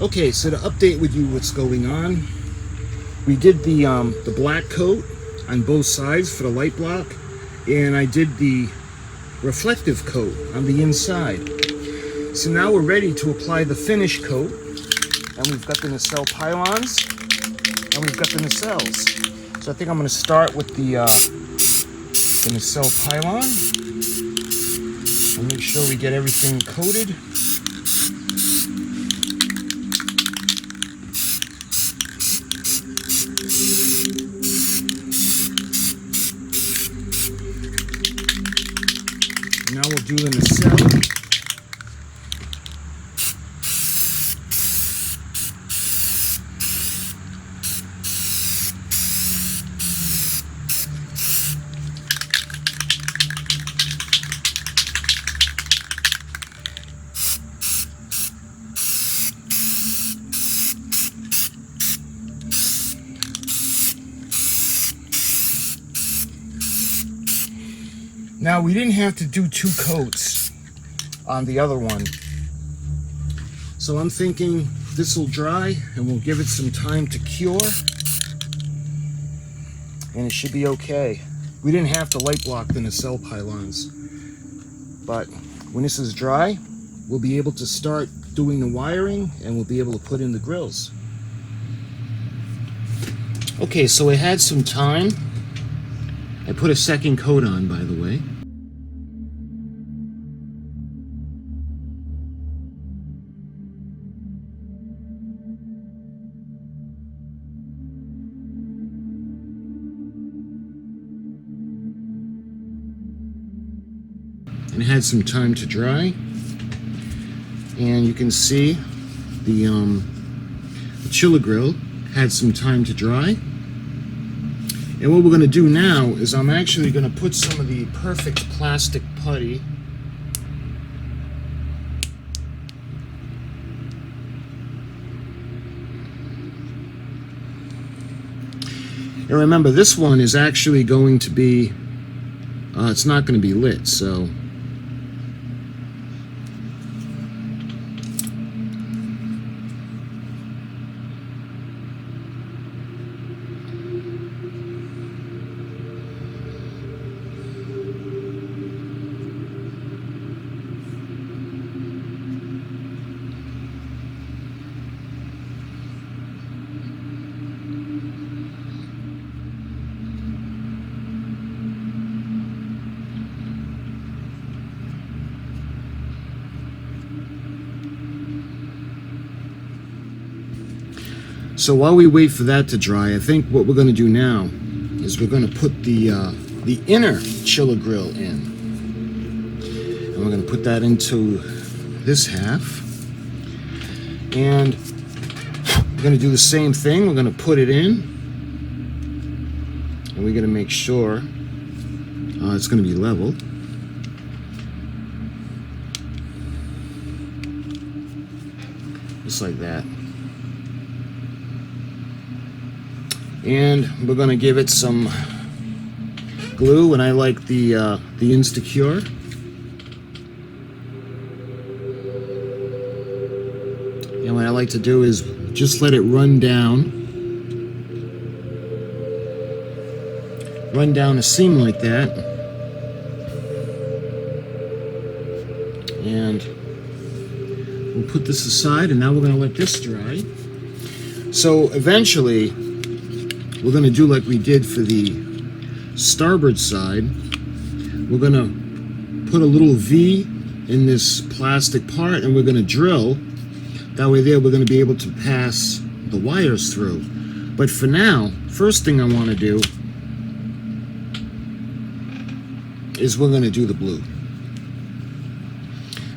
Okay, so to update with you what's going on, we did the black coat on both sides for the light block, and I did the reflective coat on the inside. So now we're ready to apply the finish coat, and we've got the nacelle pylons, and we've got the nacelles. So I think I'm going to start with the nacelle pylon, and make sure we get everything coated. Now we'll do the nacelle. Now, we didn't have to do 2 coats on the other one, so I'm thinking this will dry and we'll give it some time to cure, and it should be okay. We didn't have to light block the nacelle pylons, but when this is dry, we'll be able to start doing the wiring and we'll be able to put in the grills. Okay, so I had some time. I put a second coat on, by the way. And it had some time to dry. And you can see the chiller grill had some time to dry. And what we're going to do now is I'm actually going to put some of the perfect plastic putty and remember, this one is actually going to be it's not going to be lit, so So while we wait for that to dry, I think what we're going to do now is we're going to put the inner chiller grill in. And we're going to put that into this half. And we're going to do the same thing. We're going to put it in. And we're going to make sure it's going to be level. Just like that. And we're going to give it some glue, and I like the Instacure. And what I like to do is just let it run down a seam like that, and we'll put this aside, and now we're going to let this dry. So eventually we're going to do like we did for the starboard side. We're going to put a little V in this plastic part, and we're going to drill. That way there we're going to be able to pass the wires through. But for now, first thing I want to do is we're going to do the blue.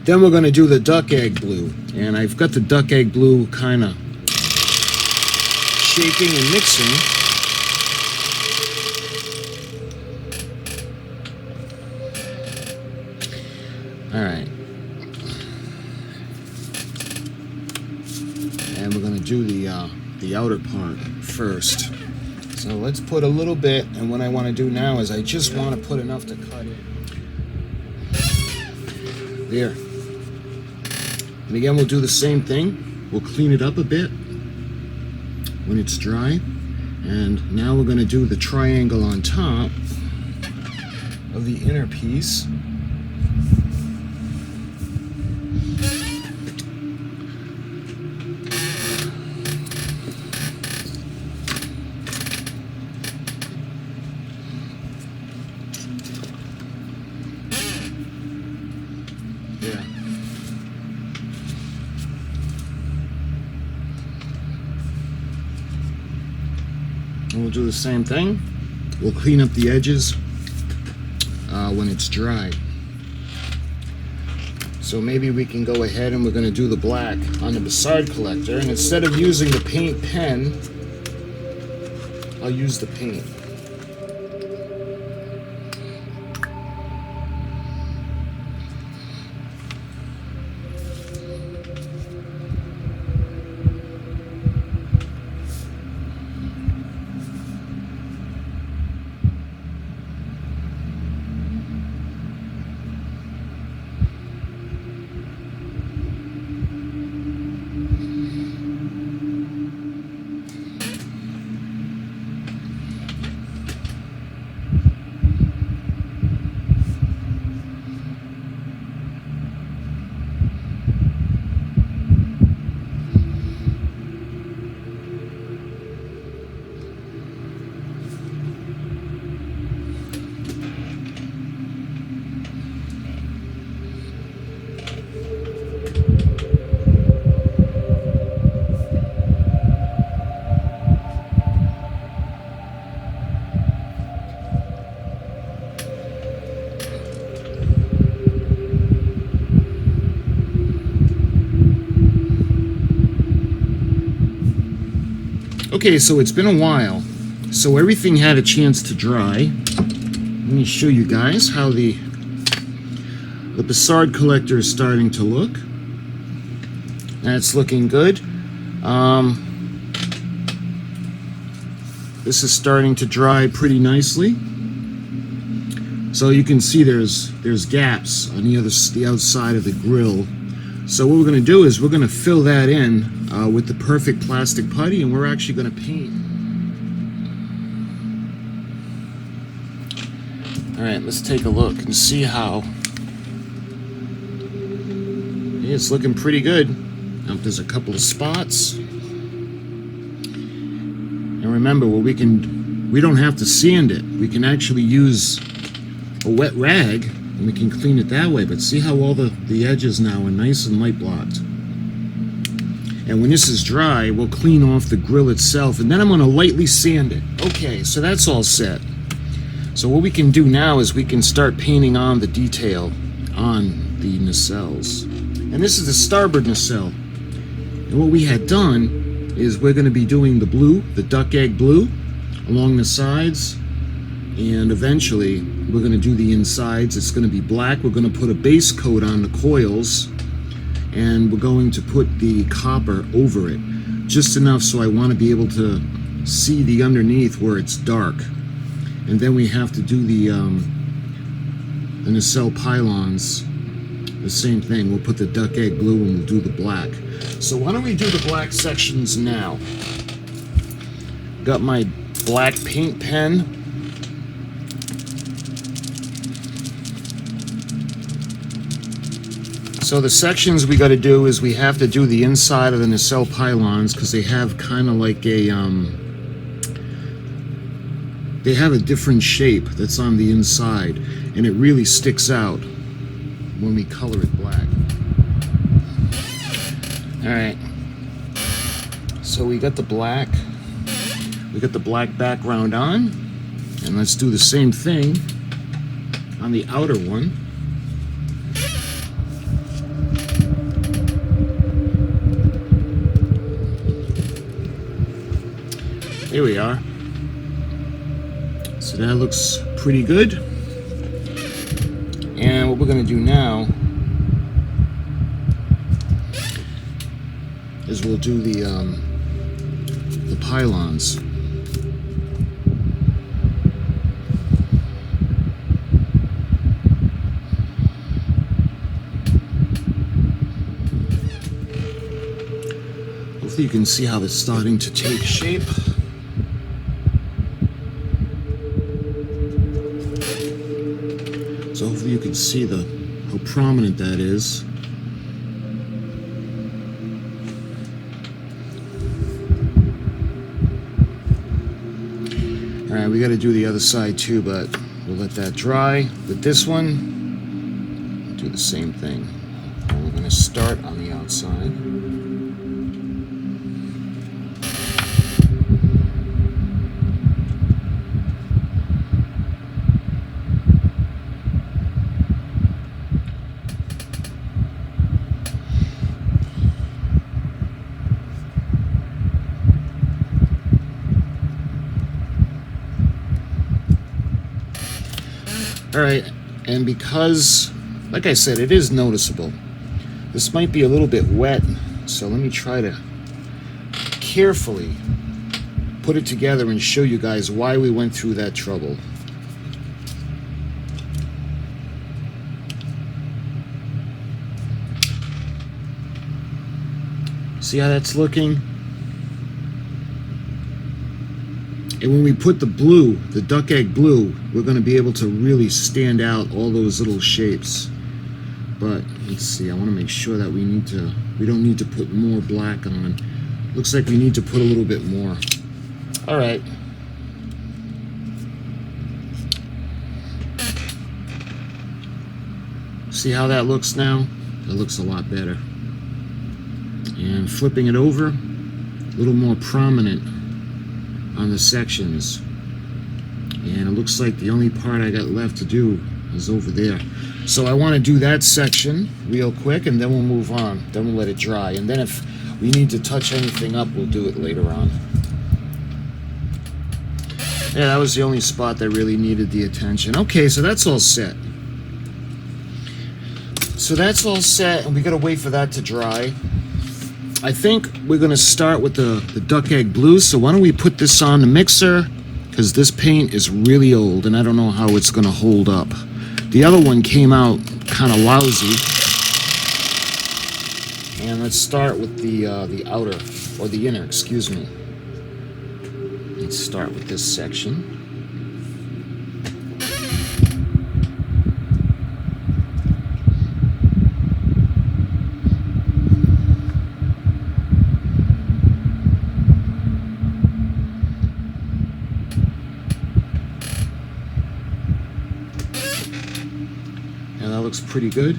Then we're going to do the duck egg blue. And I've got the duck egg blue kind of shaking and mixing. All right, and we're going to do the outer part first. So let's put a little bit, and what I want to do now is I just want to put enough to cut it. There. And again, we'll do the same thing. We'll clean it up a bit when it's dry. And now we're going to do the triangle on top of the inner piece. Yeah. And we'll do the same thing. We'll clean up the edges when it's dry. So maybe we can go ahead and we're going to do the black on the Bussard collector, and instead of using the paint pen, I'll use the paint. Okay, so it's been a while, so everything had a chance to dry. Let me show you guys how the Bussard collector is starting to look. That's looking good. This is starting to dry pretty nicely. So you can see there's gaps on the outside of the grill. So what we're going to do is we're going to fill that in with the perfect plastic putty, and we're actually going to paint. All right, let's take a look and see how. Yeah, it's looking pretty good. There's a couple of spots. And remember, we don't have to sand it. We can actually use a wet rag and we can clean it that way. But see how all the edges now are nice and light blocked. And when this is dry, we'll clean off the grill itself, and then I'm going to lightly sand it. Okay, so that's all set. So what we can do now is we can start painting on the detail on the nacelles. And this is the starboard nacelle. And what we had done is we're going to be doing the blue, the duck egg blue, along the sides. And eventually, we're going to do the insides. It's going to be black. We're going to put a base coat on the coils. And we're going to put the copper over it. Just enough so I want to be able to see the underneath where it's dark. And then we have to do the nacelle pylons. The same thing. We'll put the duck egg blue and we'll do the black. So why don't we do the black sections now? Got my black paint pen. So the sections we got to do is we have to do the inside of the nacelle pylons because they have kind of like a they have a different shape that's on the inside, and it really sticks out when we color it black. All right. So we got the black background on, and let's do the same thing on the outer one. Here we are. So that looks pretty good. And what we're going to do now is we'll do the pylons. hopefully you can see how it's starting to take shape. So hopefully you can see how prominent that is. Alright, we got to do the other side too, but we'll let that dry. With this one, we'll do the same thing. And we're going to start on the outside. Alright, and because, like I said, it is noticeable. This might be a little bit wet, so let me try to carefully put it together and show you guys why we went through that trouble. See how that's looking? And when we put the blue, the duck egg blue, we're going to be able to really stand out all those little shapes. But let's see, I want to make sure that we don't need to put more black on. Looks like we need to put a little bit more. All right. See how that looks now? That looks a lot better. And flipping it over, a little more prominent on the sections, and it looks like the only part I got left to do is over there. So I want to do that section real quick, and then we'll move on. Then we'll let it dry, and then if we need to touch anything up, we'll do it later on. Yeah, that was the only spot that really needed the attention. Okay, so that's all set. So that's all set, and we gotta wait for that to dry. I think we're going to start with the duck egg blue, so why don't we put this on the mixer, because this paint is really old and I don't know how it's going to hold up. The other one came out kind of lousy. And let's start with the outer, or the inner, excuse me. Let's start with this section. Looks pretty good.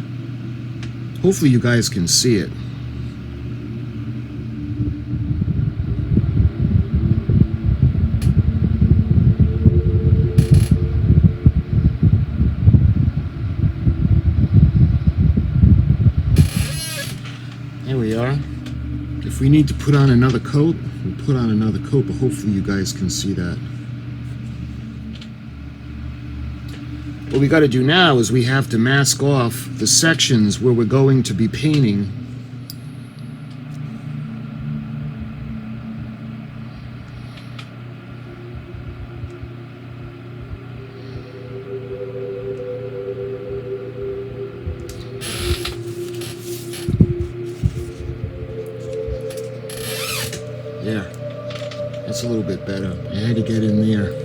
Hopefully you guys can see it. There we are. If we need to put on another coat, we'll put on another coat, but hopefully you guys can see that. What we got to do now is we have to mask off the sections where we're going to be painting. There. That's a little bit better. I had to get in there.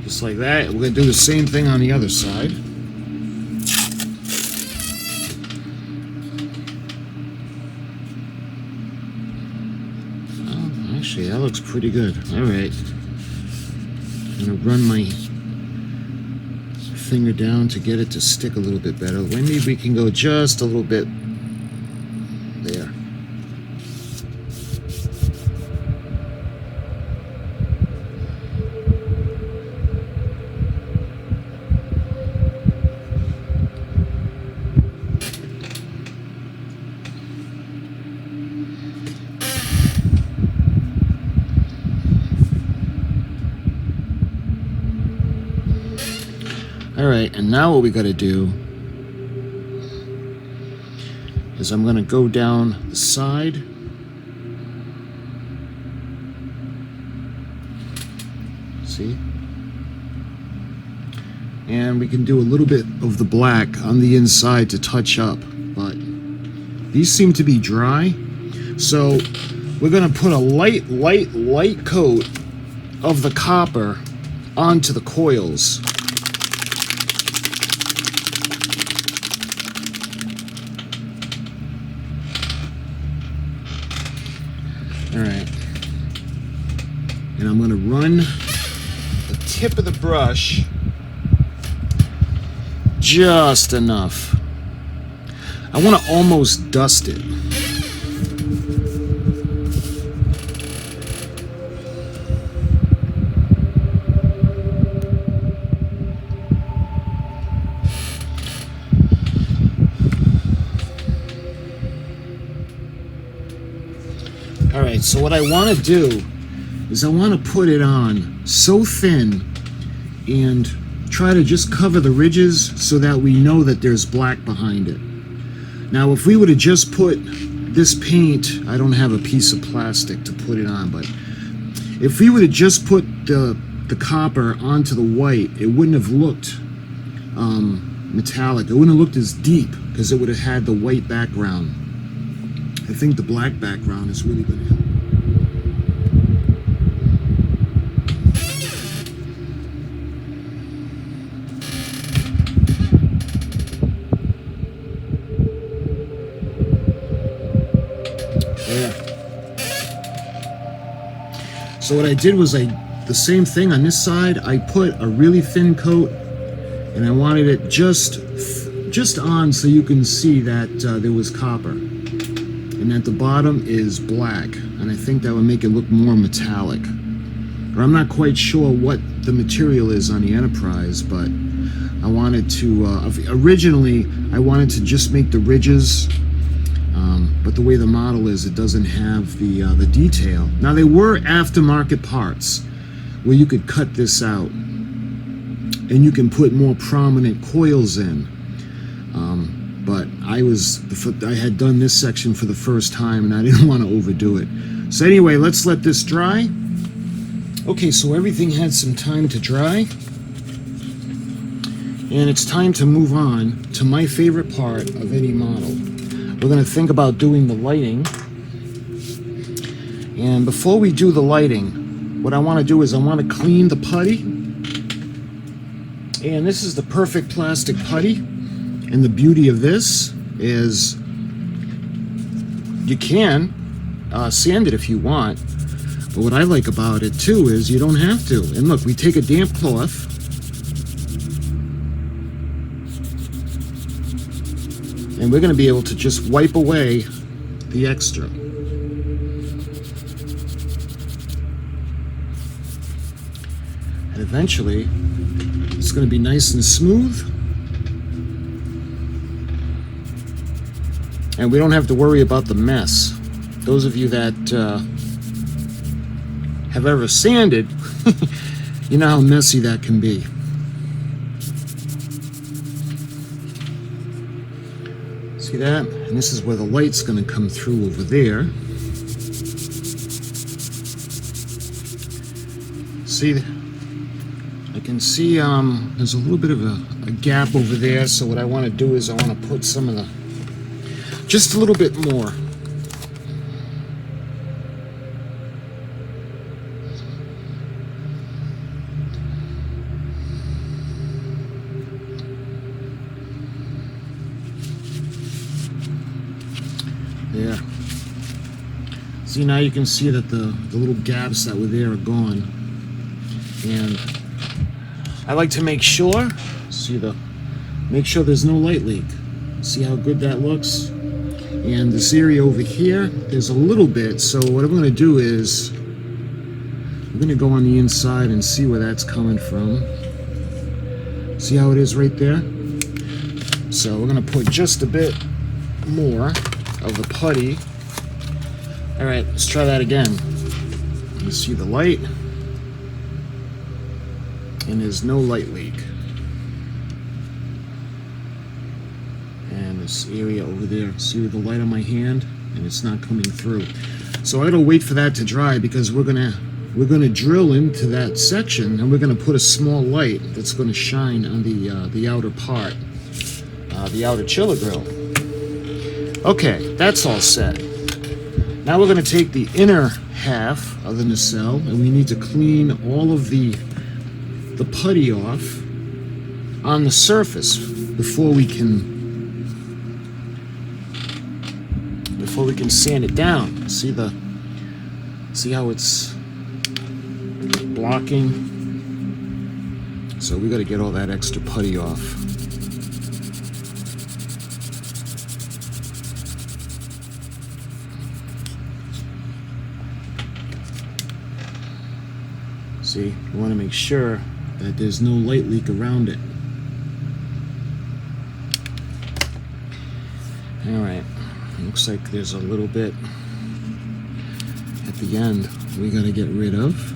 Just like that. We're going to do the same thing on the other side. Oh, actually, that looks pretty good. Alright. I'm going to run my finger down to get it to stick a little bit better. Maybe we can go just a little bit there. Alright, and now what we got to do is I'm going to go down the side. See? And we can do a little bit of the black on the inside to touch up, but these seem to be dry. So we're gonna put a light coat of the copper onto the coils. All right. And I'm gonna run the tip of the brush just enough. I want to almost dust it. All right, so what I want to do is I want to put it on so thin and try to just cover the ridges so that we know that there's black behind it. Now, if we would have just put this paint, I don't have a piece of plastic to put it on, but if we would have just put the copper onto the white, it wouldn't have looked metallic. It wouldn't have looked as deep because it would have had the white background. I think the black background is really going to help. So what I did was the same thing on this side. I put a really thin coat, and I wanted it just on so you can see that there was copper, and at the bottom is black, and I think that would make it look more metallic. Or I'm not quite sure what the material is on the Enterprise, but I wanted to originally I wanted to just make the ridges. But the way the model is, it doesn't have the detail. Now, they were aftermarket parts where you could cut this out and you can put more prominent coils in. But I had done this section for the first time and I didn't want to overdo it. So anyway, let's let this dry. Okay, so everything had some time to dry. And it's time to move on to my favorite part of any model. We're going to think about doing the lighting. And before we do the lighting, what I want to do is I want to clean the putty. And this is the perfect plastic putty. And the beauty of this is you can sand it if you want. But what I like about it too is you don't have to. And look, we take a damp cloth. And we're going to be able to just wipe away the extra. And eventually, it's going to be nice and smooth. And we don't have to worry about the mess. Those of you that have ever sanded, you know how messy that can be. See that? And this is where the light's going to come through over there. See, I can see there's a little bit of a gap over there. So what I want to do is I want to put some of just a little bit more. There. See, now you can see that the little gaps that were there are gone. And I like to make sure, make sure there's no light leak. See how good that looks? And this area over here, there's a little bit, so what I'm going to do is I'm going to go on the inside and see where that's coming from. See how it is right there? So we're going to put just a bit more of the putty. All right, let's try that again. You see the light, and there's no light leak. And this area over there, see the light on my hand, and it's not coming through. So I gotta wait for that to dry because we're gonna we're going to drill into that section, and we're going to put a small light that's going to shine on the outer part, the outer chiller grill. Okay, that's all set. Now we're going to take the inner half of the nacelle, and we need to clean all of the putty off on the surface before we can sand it down. See how it's blocking? So we got to get all that extra putty off. See, we want to make sure that there's no light leak around it. All right, looks like there's a little bit at the end we got to get rid of.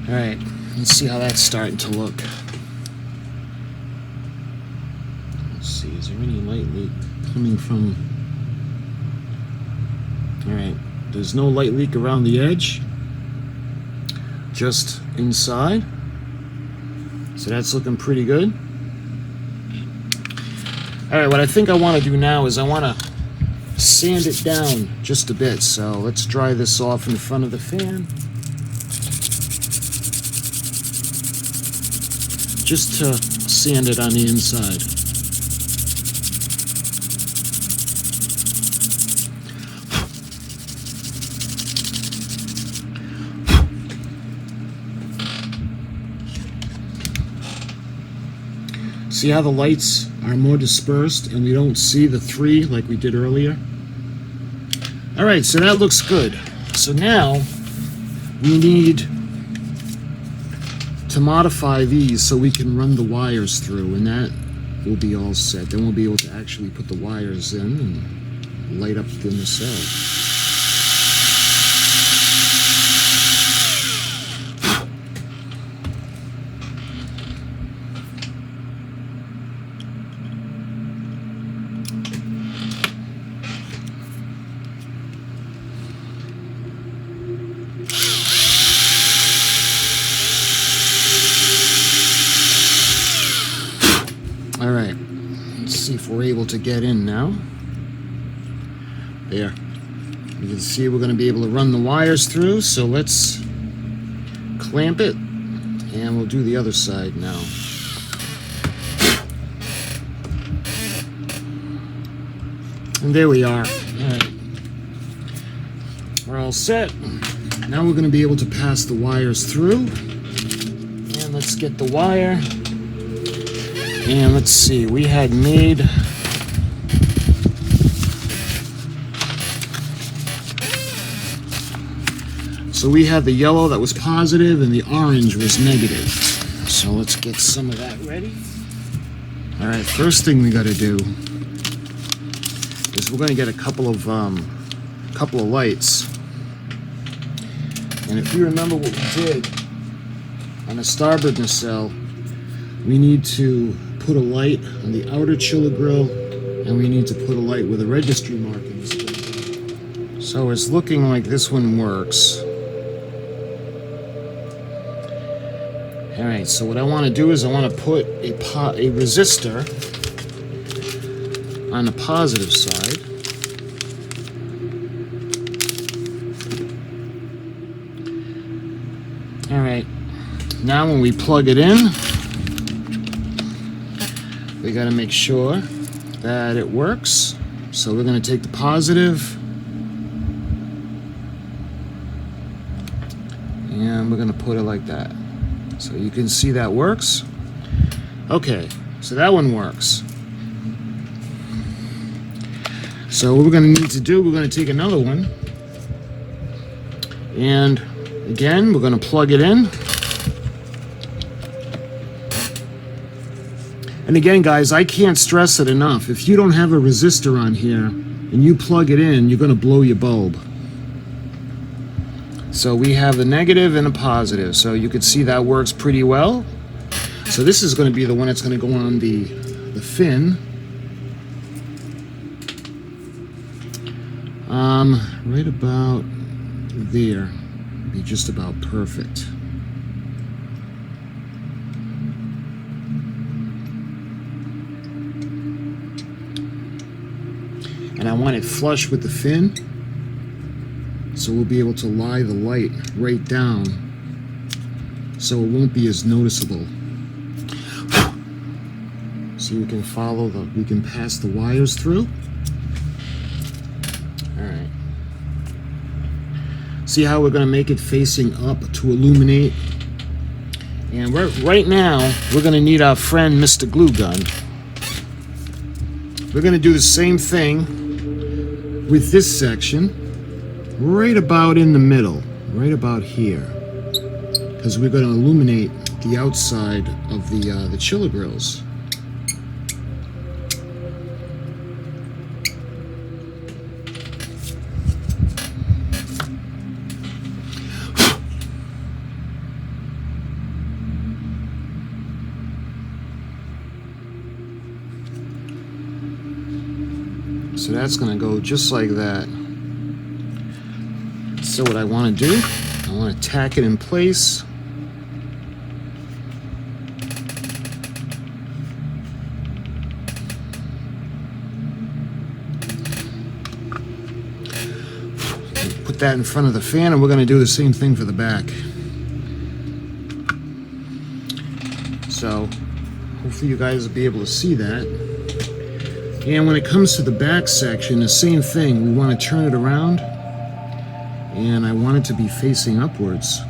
All right, let's see how that's starting to look. Let's see, is there any light leak coming from? All right, there's no light leak around the edge, just inside. So that's looking pretty good. All right, what I think I want to do now is I want to sand it down just a bit. So let's dry this off in front of the fan. Just to sand it on the inside. See how the lights are more dispersed and we don't see the three like we did earlier? All right, so that looks good. So now we need to modify these so we can run the wires through, and that will be all set. Then we'll be able to actually put the wires in and light up the nacelle. All right, let's see if we're able to get in now. There. You can see we're going to be able to run the wires through, so let's clamp it, and we'll do the other side now. And there we are. All right. We're all set. Now we're going to be able to pass the wires through. And let's get the wire. And let's see, we had made so we had the yellow that was positive and the orange was negative. So let's get some of that ready. All right, first thing we got to do is we're going to get a couple of lights. And if you remember what we did on the starboard nacelle, we need to put a light on the outer chiller grill, and we need to put a light with a registry markings. So it's looking like this one works. All right, so what I want to do is I want to put a resistor on the positive side. All right, now when we plug it in, we got to make sure that it works. So we're going to take the positive and we're going to put it like that. So you can see that works. Okay, so that one works. So what we're going to need to do, we're going to take another one, and again, we're going to plug it in. And again, guys, I can't stress it enough. If you don't have a resistor on here and you plug it in, you're going to blow your bulb. So we have the negative and a positive. So you can see that works pretty well. So this is going to be the one that's going to go on the fin. Right about there be just about perfect. And I want it flush with the fin, so we'll be able to lie the light right down so it won't be as noticeable. So we can we can pass the wires through. Alright. See how we're going to make it facing up to illuminate? And right now, we're going to need our friend Mr. Glue Gun. We're going to do the same thing with this section, right about in the middle, right about here, because we're going to illuminate the outside of the chiller grills. So that's going to go just like that. So what I want to do, I want to tack it in place. Put that in front of the fan, and we're going to do the same thing for the back. So hopefully you guys will be able to see that. And when it comes to the back section, the same thing. We want to turn it around, and I want it to be facing upwards.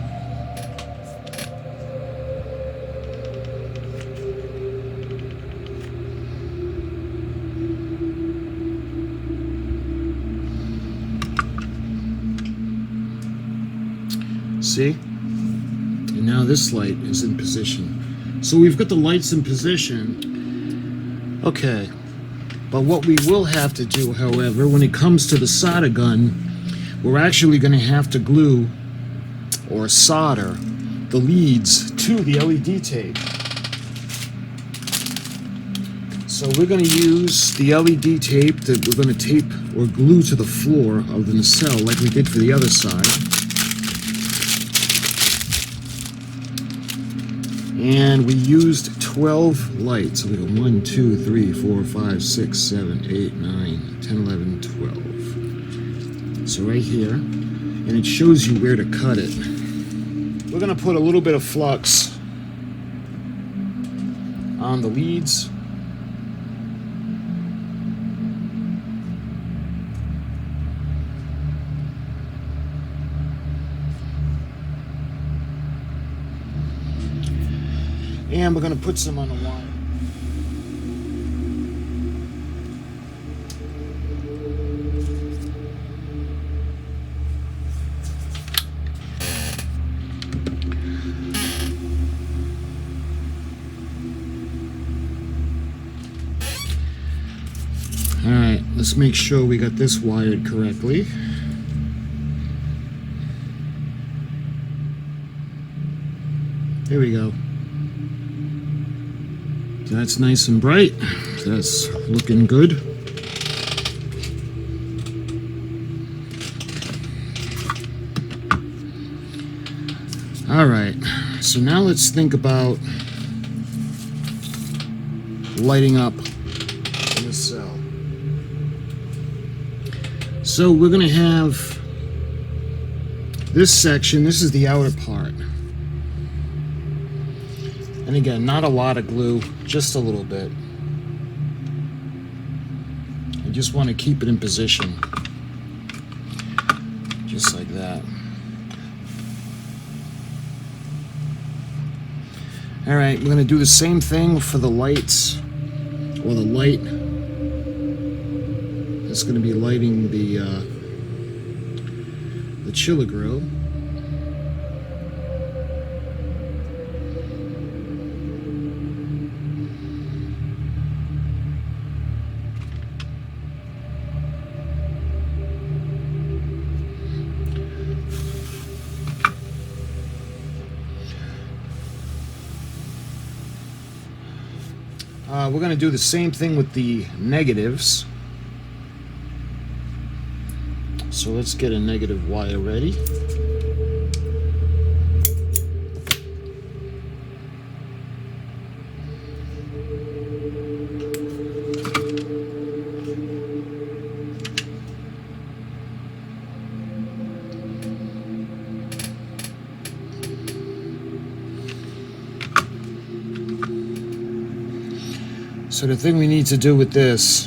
See? And now this light is in position. So we've got the lights in position. Okay. But what we will have to do, however, when it comes to the solder gun, we're actually going to have to glue or solder the leads to the LED tape. So we're going to use the LED tape that we're going to tape or glue to the floor of the nacelle like we did for the other side. And we used 12 lights. So we go 1, 2, 3, 4, 5, 6, 7, 8, 9, 10, 11, 12. So right here. And it shows you where to cut it. We're going to put a little bit of flux on the leads. And we're going to put some on the wire. All right, let's make sure we got this wired correctly. There we go. That's nice and bright. That's looking good. All right, so now let's think about lighting up the nacelle. So we're going to have this section. This is the outer part. And again, not a lot of glue, just a little bit. I just want to keep it in position. Just like that. All right, we're going to do the same thing for the lights, or the light that's going to be lighting the chiller grill. We're going to do the same thing with the negatives. So let's get a negative wire ready. So the thing we need to do with this,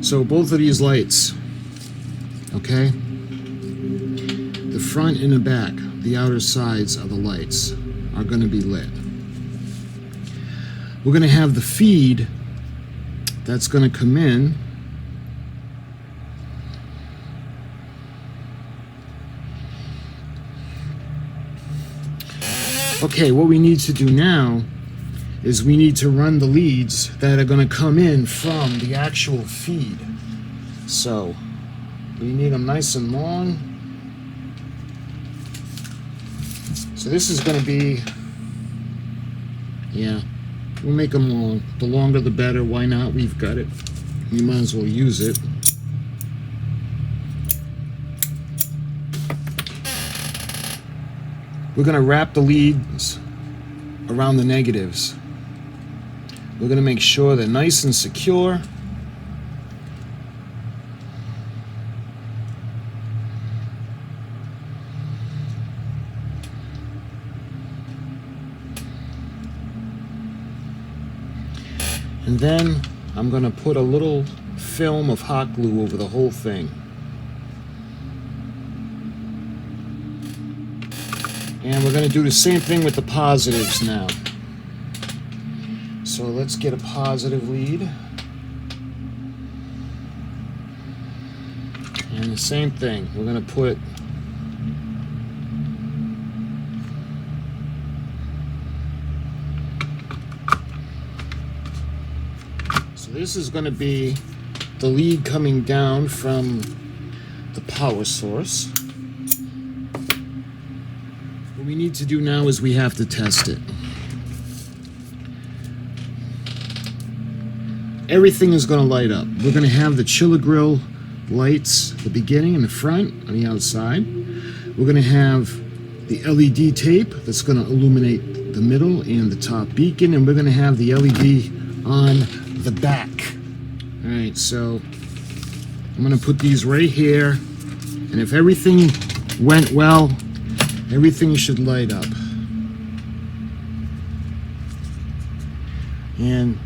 so both of these lights, okay, the front and the back, the outer sides of the lights are going to be lit. We're going to have the feed that's going to come in okay, what we need to do now is we need to run the leads that are going to come in from the actual feed. So we need them nice and long. So this is going to be, yeah, we'll make them long. The longer the better. Why not? We've got it. We might as well use it. We're going to wrap the leads around the negatives. We're going to make sure they're nice and secure. And then I'm going to put a little film of hot glue over the whole thing. And we're going to do the same thing with the positives now. So let's get a positive lead. And the same thing, we're going to put so this is going to be the lead coming down from the power source. What we need to do now is we have to test it. Everything is going to light up. We're going to have the chiller grill lights at the beginning and the front, on the outside. We're going to have the LED tape that's going to illuminate the middle and the top beacon, and we're going to have the LED on the back. All right, so I'm going to put these right here, and if everything went well, everything should light up. And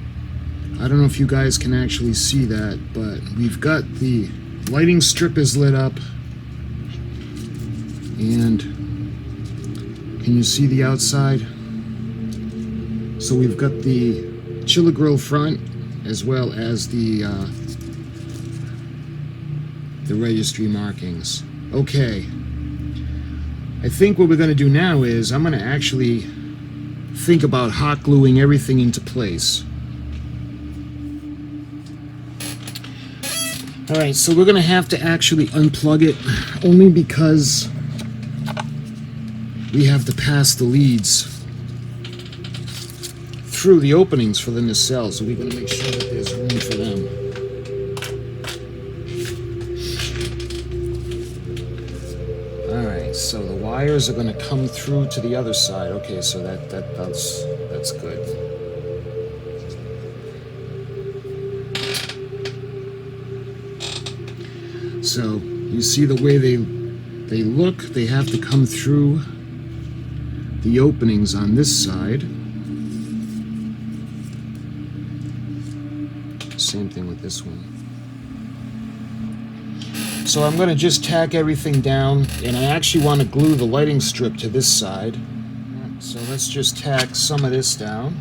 I don't know if you guys can actually see that, but we've got the lighting strip is lit up. And can you see the outside? So we've got the chiller grill front as well as the registry markings. Okay. I think what we're going to do now is I'm going to actually think about hot gluing everything into place. Alright, so we're going to have to actually unplug it only because we have to pass the leads through the openings for the nacelle, so we're going to make sure that there's room for them. Alright, so the wires are going to come through to the other side. Okay, so that's good. So you see the way they look, they have to come through the openings on this side. Same thing with this one. So I'm going to just tack everything down, and I actually want to glue the lighting strip to this side. So let's just tack some of this down.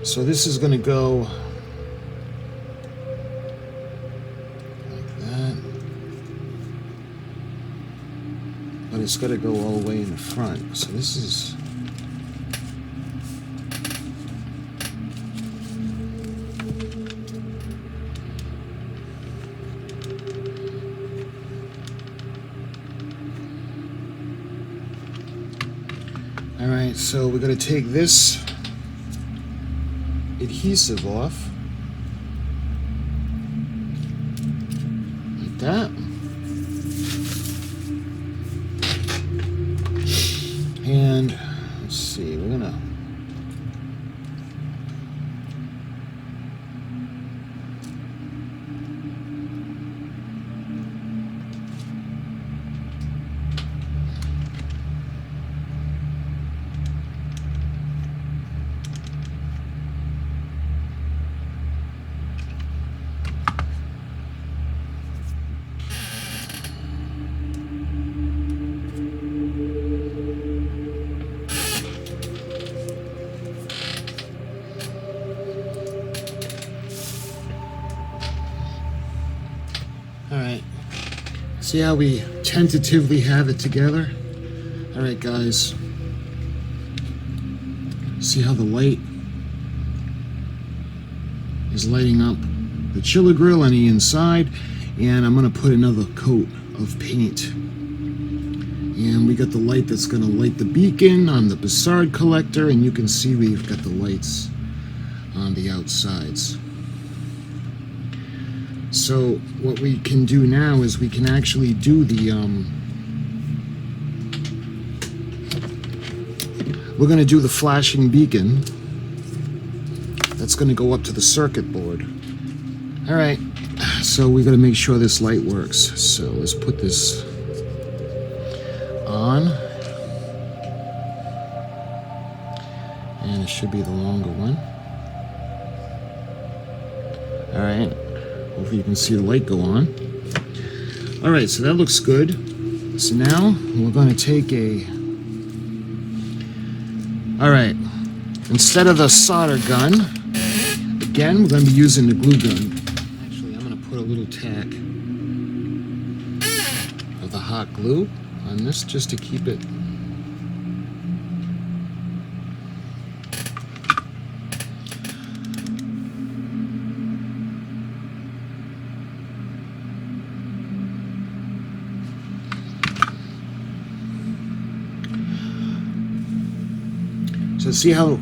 So this is going to go like that, but it's got to go all the way in the front. So this is Alright, so we're going to take this adhesive off. Like that. And let's see, we're going to Alright, see how we tentatively have it together? Alright guys, see how the light is lighting up the chiller grill on the inside, and I'm going to put another coat of paint. And we got the light that's going to light the beacon on the Bussard collector, and you can see we've got the lights on the outsides. So what we can do now is we can actually do the we're going to do the flashing beacon that's going to go up to the circuit board. Alright, so we got to make sure this light works. So let's put this on, and it should be the longer one. Alright, hopefully you can see the light go on. Alright, so that looks good. So now we're going to take a... Alright, instead of the solder gun, again, we're going to be using the glue gun. Actually, I'm going to put a little tack of the hot glue on this just to keep it so see how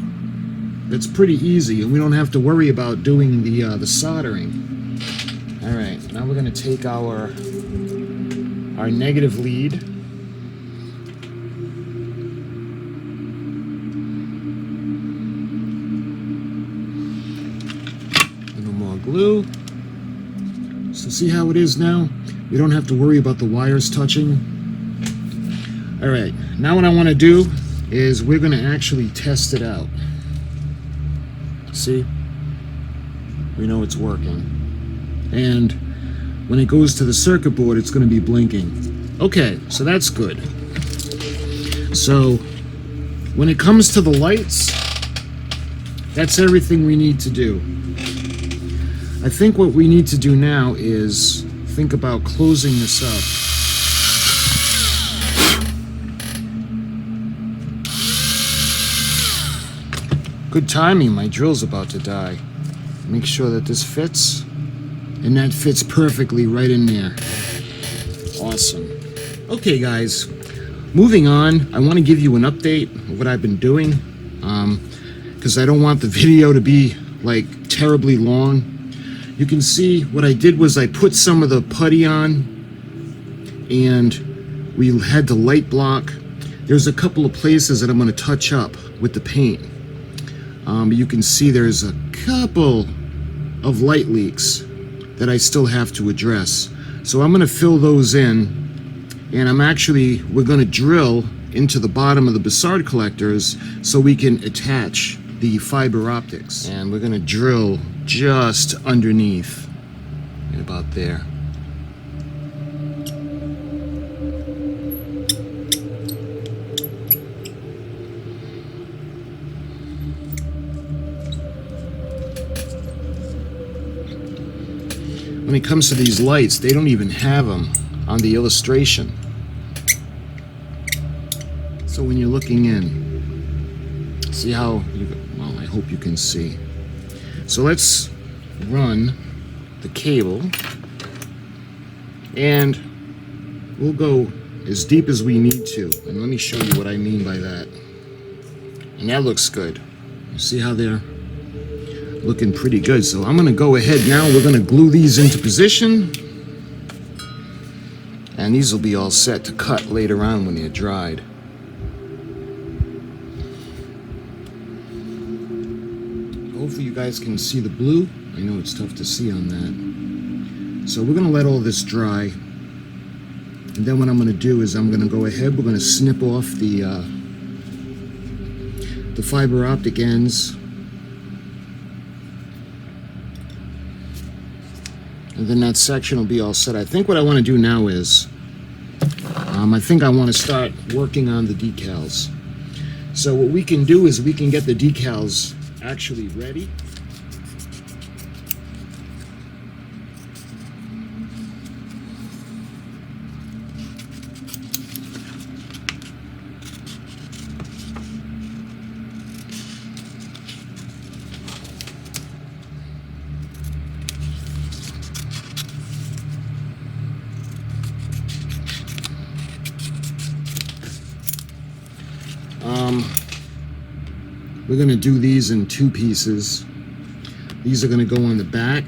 it's pretty easy, and we don't have to worry about doing the soldering. All right, now we're going to take our negative lead, a little more glue. So see how it is now? We don't have to worry about the wires touching. All right, now what I want to do is we're going to actually test it out. See? We know it's working. And when it goes to the circuit board, it's going to be blinking. Okay, so that's good. So when it comes to the lights, that's everything we need to do. I think what we need to do now is think about closing this up. Good timing, my drill's about to die. Make sure that this fits, and that fits perfectly right in there. Awesome. Okay guys, moving on, I want to give you an update of what I've been doing, because I don't want the video to be like terribly long. You can see what I did was I put some of the putty on, and we had the light block. There's a couple of places that I'm going to touch up with the paint. You can see there's a couple of light leaks that I still have to address. So I'm going to fill those in, and we're going to drill into the bottom of the Bussard collectors so we can attach the fiber optics. And we're going to drill just underneath, right about there. When it comes to these lights, they don't even have them on the illustration. So when you're looking in, see how well, I hope you can see. So let's run the cable, and we'll go as deep as we need to. And let me show you what I mean by that. And that looks good. You see how they're looking pretty good. So I'm going to go ahead now. We're going to glue these into position. And these will be all set to cut later on when they're dried. Hopefully you guys can see the blue. I know it's tough to see on that. So we're going to let all this dry. And then what I'm going to do is I'm going to go ahead. We're going to snip off the fiber optic ends. And then that section will be all set. I think what I want to do now is, I think I want to start working on the decals. So what we can do is we can get the decals actually ready. We're going to do these in two pieces. These are going to go on the back.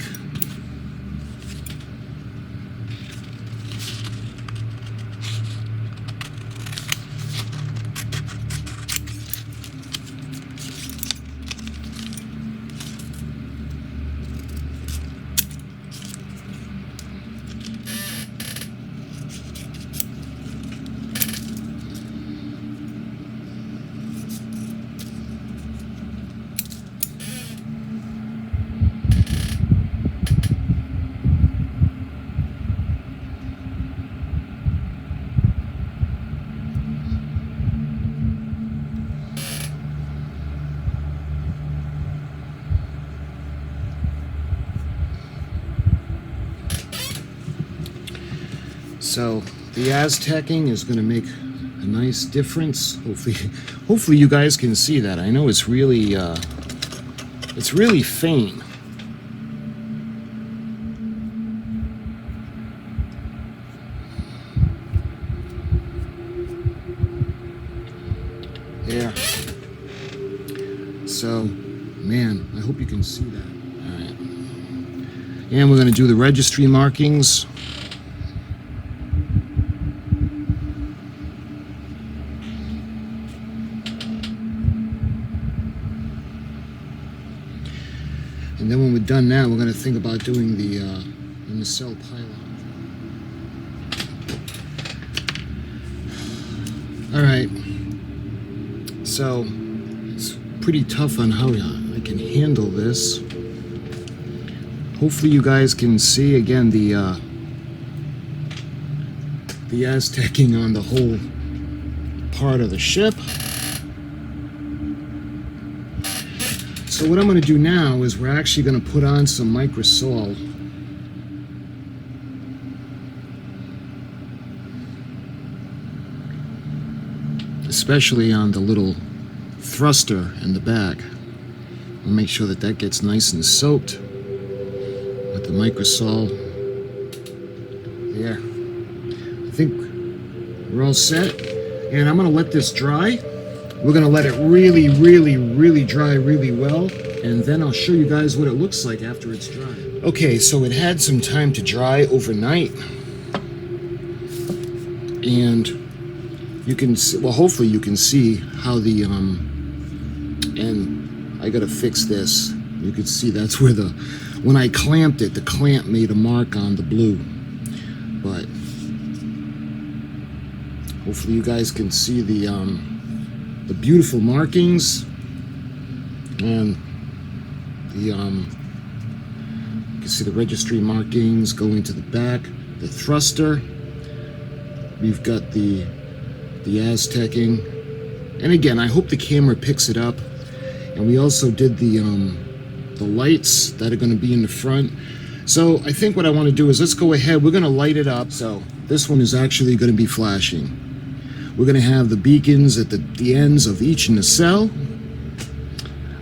So the Aztecing is going to make a nice difference. Hopefully you guys can see that. I know it's really faint. There. So, man, I hope you can see that. All right. And we're going to do the registry markings. And then when we're done that, we're going to think about doing the nacelle pylon. All right. So it's pretty tough on how I can handle this. Hopefully you guys can see again the Aztecing on the whole part of the ship. So what I'm going to do now is we're actually going to put on some microsol. Especially on the little thruster in the back. We'll make sure that that gets nice and soaked with the microsol. There. I think we're all set. And I'm going to let this dry. We're going to let it really, really, really dry really well, and then I'll show you guys what it looks like after it's dry. Okay, so it had some time to dry overnight, and you can see, well, hopefully you can see how the, and I got to fix this. You can see that's where when I clamped it, the clamp made a mark on the blue, but hopefully you guys can see the beautiful markings and you can see the registry markings going to the back, the thruster. We've got the Aztecing, and again, I hope the camera picks it up. And we also did the lights that are going to be in the front. So I think what I want to do is let's go ahead. We're going to light it up. So this one is actually going to be flashing. We're going to have the beacons at the ends of each nacelle.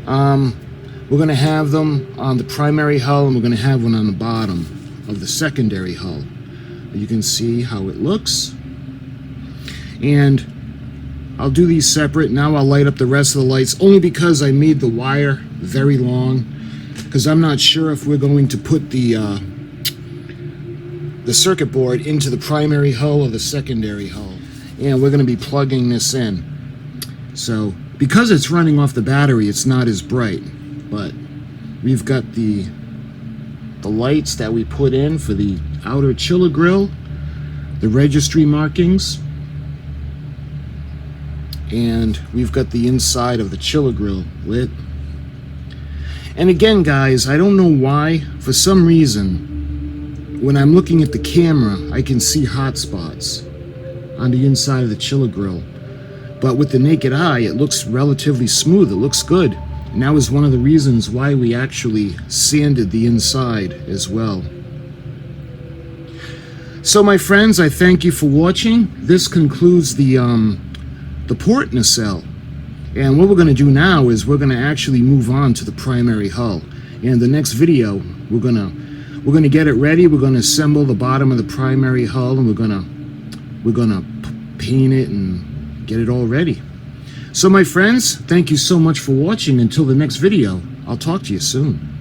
We're going to have them on the primary hull, and we're going to have one on the bottom of the secondary hull. You can see how it looks. And I'll do these separate. Now I'll light up the rest of the lights, only because I made the wire very long, because I'm not sure if we're going to put the circuit board into the primary hull or the secondary hull. And we're going to be plugging this in. So because it's running off the battery, it's not as bright, but we've got the lights that we put in for the outer chiller grill, the registry markings, and we've got the inside of the chiller grill lit. And again, guys, I don't know why, for some reason, when I'm looking at the camera, I can see hot spots on the inside of the chiller grill. But with the naked eye, it looks relatively smooth. It looks good. And that was one of the reasons why we actually sanded the inside as well. So my friends, I thank you for watching. This concludes the port nacelle. And what we're going to do now is we're going to actually move on to the primary hull. And the next video, we're going to get it ready. We're going to assemble the bottom of the primary hull, and we're going to paint it and get it all ready. So my friends, thank you so much for watching. Until the next video, I'll talk to you soon.